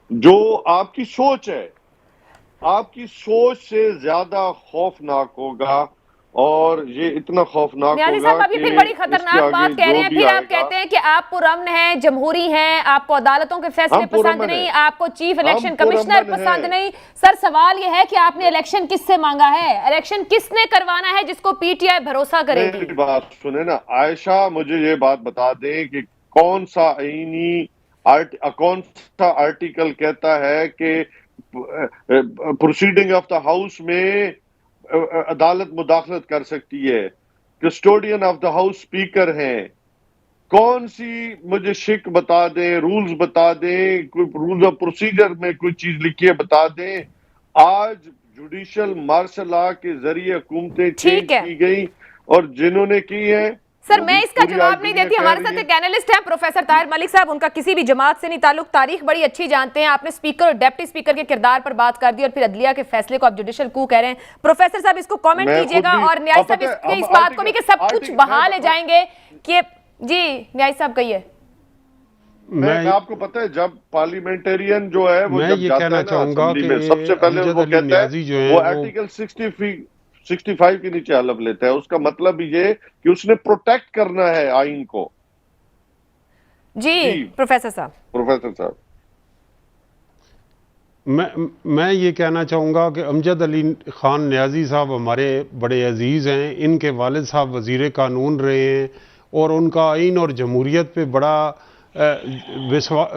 جو آپ کی سوچ ہے، آپ کی سوچ سے زیادہ خوفناک ہوگا. اور یہ اتنا خوفناک نیازی ہوگا صاحب ابھی پھر بڑی خطرناک بات کہہ رہے ہیں. پھر آپ کہتے ہیں کہ آپ پرامن ہیں، جمہوری ہیں، آپ کو عدالتوں کے فیصلے پسند نہیں، آپ کو چیف الیکشن کمشنر پسند نہیں. سر سوال یہ ہے کہ آپ نے الیکشن کس سے مانگا ہے؟ الیکشن کس نے کروانا ہے جس کو پی ٹی آئی بھروسہ کرے گی؟ میری بات سنیں نا عائشہ، مجھے یہ بات بتا دیں کہ کون سا آرٹیکل کہتا ہے کہ پروسیڈنگ آف دا ہاؤس میں عدالت مداخلت کر سکتی ہے. Custodian of the house speaker ہیں. کون سی مجھے شک بتا دیں، رولز بتا دیں، کوئی رولز آف پروسیجر میں کوئی چیز لکھی ہے بتا دیں. آج جوڈیشل مارشل لا کے ذریعے حکومتیں چینج کی گئی، اور جنہوں نے کی ہیں. سر میں اس کا جواب نہیں دیتی. ہمارے ساتھ ایک اینالسٹ ہیں پروفیسر طاہر ملک صاحب، ان کا کسی بھی جماعت سے نہیں تعلق، تاریخ بڑی اچھی جانتے ہیں. آپ نے اسپیکر اور ڈیپٹی اسپیکر کے کردار پر بات کر دی، اور پھر عدلیہ کے فیصلے کو آپ جوڈیشل کو کہہ رہے ہیں. پروفیسر صاحب اس کو کامنٹ کیجئے گا، اور نیاز صاحب اس بات کو بھی کہ سب کچھ بحال لے جائیں گے کہ جی نیاز صاحب کہیے. میں آپ کو پتہ ہے جب پارلیمنٹرین جو ہے وہ جب جاتا ہے نا اسمبلی میں، سب سے پہلے وہ کہتا ہے وہ آرٹیکل 65 کے نیچے حلف لیتا ہے. اس کا مطلب یہ کہ اس نے پروٹیکٹ کرنا ہے آئین کو. جی پروفیسر صاحب میں یہ کہنا چاہوں گا کہ امجد علی خان نیازی صاحب ہمارے بڑے عزیز ہیں. ان کے والد صاحب وزیر قانون رہے ہیں، اور ان کا آئین اور جمہوریت پہ بڑا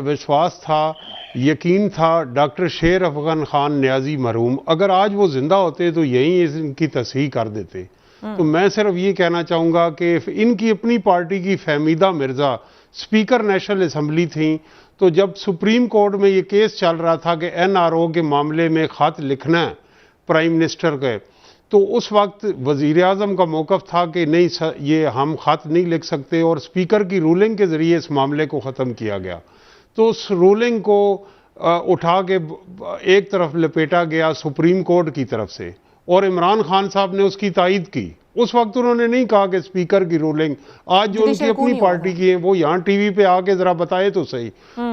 وشواس تھا، یقین تھا. ڈاکٹر شیر افغان خان نیازی مرحوم اگر آج وہ زندہ ہوتے تو یہیں ان کی تصحیح کر دیتے. تو میں صرف یہ کہنا چاہوں گا کہ ان کی اپنی پارٹی کی Fahmida Mirza speaker national assembly تھیں، تو جب سپریم کورٹ میں یہ کیس چل رہا تھا کہ NRO کے معاملے میں خط لکھنا ہے پرائم منسٹر کے، تو اس وقت وزیر اعظم کا موقف تھا کہ نہیں یہ ہم خط نہیں لکھ سکتے، اور اسپیکر کی رولنگ کے ذریعے اس معاملے کو ختم کیا گیا. تو اس رولنگ کو اٹھا کے ایک طرف لپیٹا گیا سپریم کورٹ کی طرف سے، اور عمران خان صاحب نے اس کی تائید کی. اس وقت انہوں نے نہیں کہا کہ اسپیکر کی رولنگ، آج جو ان کی اپنی پارٹی کی ہیں وہ یہاں ٹی وی پہ آ کے ذرا بتائے تو صحیح.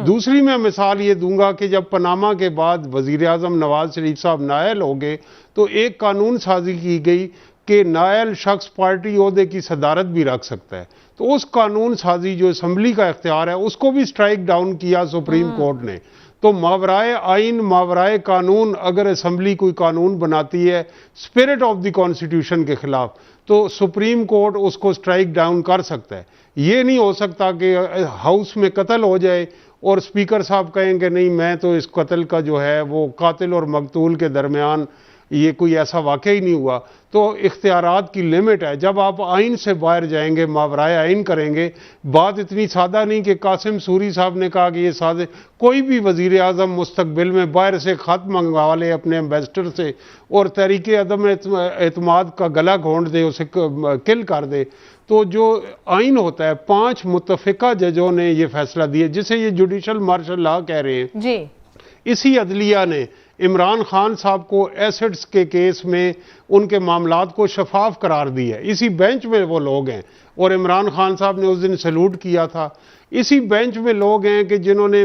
دوسری میں مثال یہ دوں گا کہ جب پاناما کے بعد وزیر اعظم نواز شریف صاحب نائل ہو گئے تو ایک قانون سازی کی گئی کہ نائل شخص پارٹی عہدے کی صدارت بھی رکھ سکتا ہے. تو اس قانون سازی جو اسمبلی کا اختیار ہے اس کو بھی اسٹرائک ڈاؤن کیا سپریم کورٹ نے. تو ماورائے آئین ماورائے قانون اگر اسمبلی کوئی قانون بناتی ہے اسپرٹ آف دی کانسٹیٹیوشن کے خلاف تو سپریم کورٹ اس کو اسٹرائک ڈاؤن کر سکتا ہے. یہ نہیں ہو سکتا کہ ہاؤس میں قتل ہو جائے اور اسپیکر صاحب کہیں کہ نہیں میں تو اس قتل کا جو ہے وہ قاتل اور مقتول کے درمیان یہ کوئی ایسا واقعہ ہی نہیں ہوا. تو اختیارات کی لمٹ ہے. جب آپ آئین سے باہر جائیں گے ماورائے آئین کریں گے، بات اتنی سادہ نہیں کہ قاسم سوری صاحب نے کہا کہ یہ سادہ، کوئی بھی وزیر اعظم مستقبل میں باہر سے خط منگوا لے اپنے ایمبیسڈر سے اور تحریک عدم اعتماد کا گلا گھونٹ دے، اسے کل کر دے. تو جو آئین ہوتا ہے 5 متفقہ ججوں نے یہ فیصلہ دیا جسے یہ جوڈیشل مارشل لا کہہ رہے ہیں. جی اسی عدلیہ نے عمران خان صاحب کو ایسڈز کے کیس میں ان کے معاملات کو شفاف قرار دیا. اسی بینچ میں وہ لوگ ہیں، اور عمران خان صاحب نے اس دن سیلوٹ کیا تھا. اسی بینچ میں لوگ ہیں کہ جنہوں نے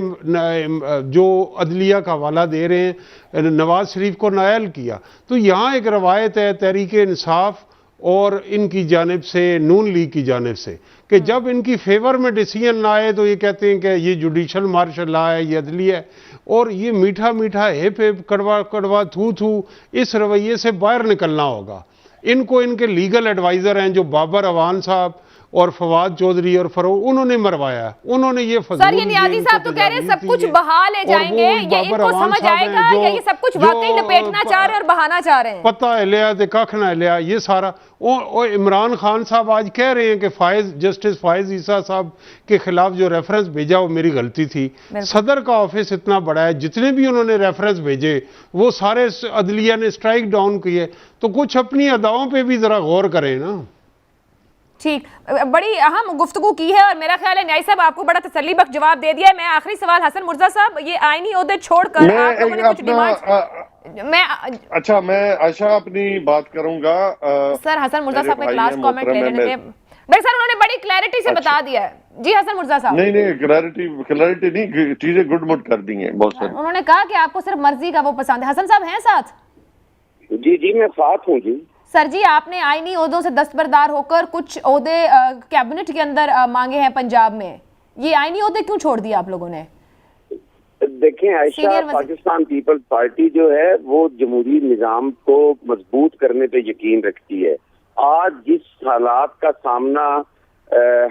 جو عدلیہ کا حوالہ دے رہے ہیں نواز شریف کو نائل کیا. تو یہاں ایک روایت ہے تحریک انصاف اور ان کی جانب سے نون لیگ کی جانب سے کہ جب ان کی فیور میں ڈیسیجن نہ آئے تو یہ کہتے ہیں کہ یہ جوڈیشل مارشل لا ہے، یہ عدلیہ ہے. اور یہ میٹھا میٹھا ہیپ ہیپ کڑوا کڑوا تھو تھو اس رویے سے باہر نکلنا ہوگا. ان کو ان کے لیگل ایڈوائزر ہیں جو بابر اوان صاحب اور فواد چودھری اور فروغ، انہوں نے مروایا، انہوں نے یہ فضول. سر یہ نیازی صاحب تو کہہ رہے ہیں سب کچھ بہا لے جائیں گے، یہ ان کو سمجھ آئے گا یا یہ سب کچھ واقعی لپیٹنا چاہ رہے ہیں اور بہانا چاہ رہے ہیں؟ پتہ لیا تے کھ نہ لیا یہ سارا. اور عمران خان صاحب آج کہہ رہے ہیں کہ جسٹس فائز عیسیٰ صاحب کے خلاف جو ریفرنس بھیجا وہ میری غلطی تھی. صدر کا آفس اتنا بڑا ہے، جتنے بھی انہوں نے ریفرنس بھیجے وہ سارے عدلیہ نے اسٹرائک ڈاؤن کیے. تو کچھ اپنی اداؤں پہ بھی ذرا غور کریں نا. ٹھیک، بڑی اہم گفتگو کی ہے اور میرا خیال ہے نیائی صاحب آپ کو بڑا تسلی بخش جواب دے دیا ہے. میں آخری سوال حسن مرزا صاحب، یہ آئینی عہدے چھوڑ کر آپ لوگوں نے کچھ ڈیمانڈ، اچھا میں عائشہ اپنی بات کروں گا. سر حسن مرزا صاحب کا کلاس کامنٹ لے لینے دیں. بھائی سر انہوں نے بڑی کلیئرٹی سے بتا دیا ہے. جی حسن مرزا صاحب. نہیں کلیئرٹی نہیں، چیزیں گڈ مڈ کر دی ہیں بہت ساری. انہوں نے کہا کہ آپ کو صرف مرضی کا وہ پسند ہے. حسن صاحب ہیں ساتھ؟ جی میں ساتھ ہوں. جی سر جی آپ نے آئینی عہدوں سے دستبردار ہو کر کچھ عہدے کیبنٹ کے اندر مانگے ہیں پنجاب میں، یہ آئینی عہدے کیوں چھوڑ دیا آپ لوگوں نے؟ دیکھیں عائشہ، پاکستان پیپلز پارٹی جو ہے وہ جمہوری نظام کو مضبوط کرنے پہ یقین رکھتی ہے. آج جس حالات کا سامنا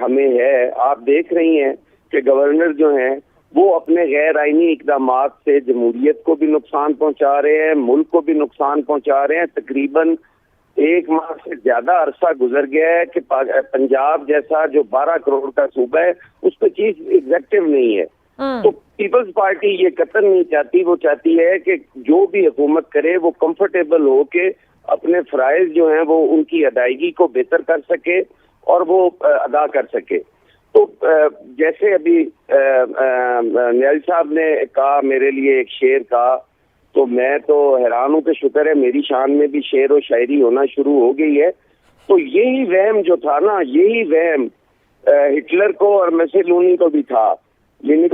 ہمیں ہے، آپ دیکھ رہی ہیں کہ گورنر جو ہیں وہ اپنے غیر آئینی اقدامات سے جمہوریت کو بھی نقصان پہنچا رہے ہیں، ملک کو بھی نقصان پہنچا رہے ہیں. تقریباً 1 ماہ سے زیادہ عرصہ گزر گیا ہے کہ پنجاب جیسا جو 12 کروڑ کا صوبہ ہے اس پہ چیف ایگزیکٹو نہیں ہے. تو پیپلز پارٹی یہ قطر نہیں چاہتی، وہ چاہتی ہے کہ جو بھی حکومت کرے وہ کمفرٹیبل ہو کے اپنے فرائض جو ہیں وہ ان کی ادائیگی کو بہتر کر سکے اور وہ ادا کر سکے. تو جیسے ابھی نیال صاحب نے کہا میرے لیے ایک شعر کہا، تو میں تو حیران ہوں کہ شکر ہے میری شان میں بھی شعر و شاعری ہونا شروع ہو گئی ہے. تو یہی وہم جو تھا نا، یہی وہم ہٹلر کو اور میسولینی کو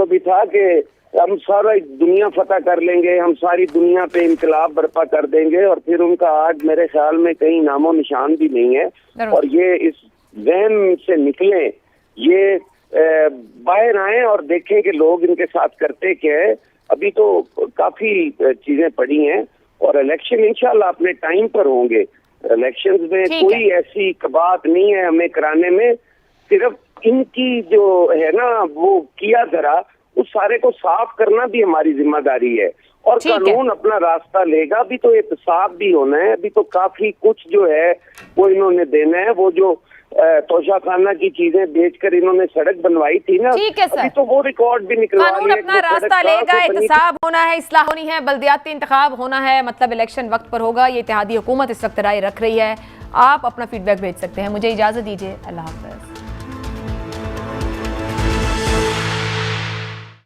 بھی تھا کہ ہم سارا دنیا فتح کر لیں گے، ہم ساری دنیا پہ انقلاب برپا کر دیں گے، اور پھر ان کا آج میرے خیال میں کہیں نام و نشان بھی نہیں ہے. اور یہ اس وہم سے نکلیں، یہ باہر آئیں اور دیکھیں کہ لوگ ان کے ساتھ کرتے کیا ہے. ابھی تو کافی چیزیں پڑی ہیں اور الیکشن انشاءاللہ اپنے ٹائم پر ہوں گے. الیکشنز میں کوئی ایسی بات نہیں ہے ہمیں کرانے میں، صرف ان کی جو ہے نا وہ کیا ذرا اس سارے کو صاف کرنا بھی ہماری ذمہ داری ہے. اور ٹھیک ہے۔ قانون اپنا راستہ لے گا. ابھی تو احتساب بھی ہونا ہے, ابھی تو کافی کچھ جو ہے وہ انہوں نے دینا ہے. وہ جو توشہ خانہ کی چیزیں بیچ کر انہوں نے سڑک بنوائی تھی نا, ٹھیک ہے سر. ابھی تو وہ ریکارڈ بھی نکلوا قانون لیا. اپنا راستہ لے گا, احتساب ہونا ہے, اصلاح ہونی ہے, بلدیاتی انتخاب ہونا ہے, مطلب الیکشن وقت پر ہوگا. یہ اتحادی حکومت اس وقت رائے رکھ رہی ہے. آپ اپنا فیڈ بیک بھیج سکتے ہیں. مجھے اجازت دیجیے, اللہ حافظ.